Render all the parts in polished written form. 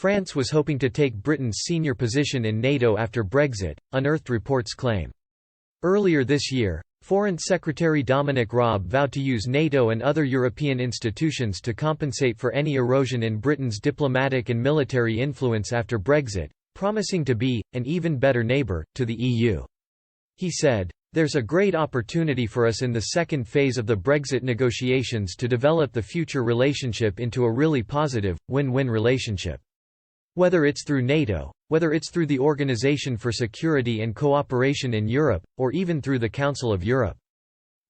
France was hoping to take Britain's senior position in NATO after Brexit, unearthed reports claim. Earlier this year, Foreign Secretary Dominic Raab vowed to use NATO and other European institutions to compensate for any erosion in Britain's diplomatic and military influence after Brexit, promising to be an even better neighbour to the EU. He said, "There's a great opportunity for us in the second phase of the Brexit negotiations to develop the future relationship into a really positive, win-win relationship. Whether it's through NATO, whether it's through the Organisation for Security and Cooperation in Europe, or even through the Council of Europe.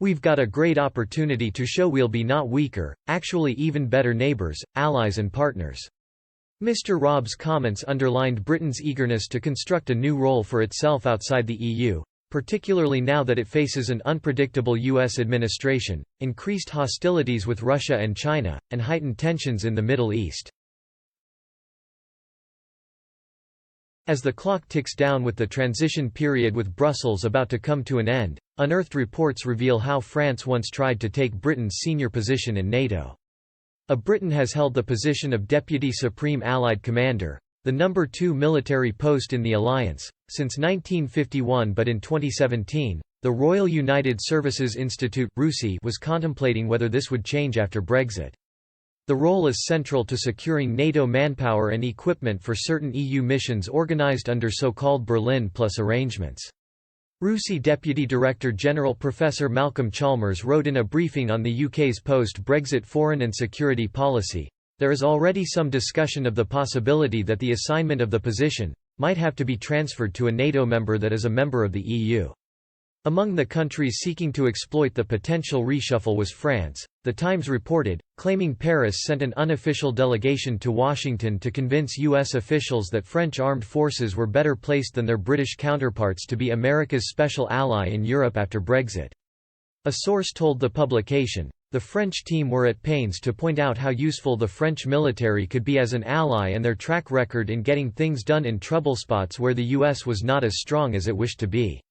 We've got a great opportunity to show we'll be not weaker, actually even better neighbours, allies and partners." Mr. Raab's comments underlined Britain's eagerness to construct a new role for itself outside the EU, particularly now that it faces an unpredictable US administration, increased hostilities with Russia and China, and heightened tensions in the Middle East. As the clock ticks down with the transition period with Brussels about to come to an end, unearthed reports reveal how France once tried to take Britain's senior position in NATO. Britain has held the position of Deputy Supreme Allied Commander, the number 2 military post in the alliance, since 1951, but in 2017, the Royal United Services Institute was contemplating whether this would change after Brexit. The role is central to securing NATO manpower and equipment for certain EU missions organised under so-called Berlin Plus arrangements. RUSI Deputy Director General Professor Malcolm Chalmers wrote in a briefing on the UK's post-Brexit foreign and security policy, "There is already some discussion of the possibility that the assignment of the position might have to be transferred to a NATO member that is a member of the EU." Among the countries seeking to exploit the potential reshuffle was France, The Times reported, claiming Paris sent an unofficial delegation to Washington to convince U.S. officials that French armed forces were better placed than their British counterparts to be America's special ally in Europe after Brexit. A source told the publication, "The French team were at pains to point out how useful the French military could be as an ally and their track record in getting things done in trouble spots where the U.S. was not as strong as it wished to be.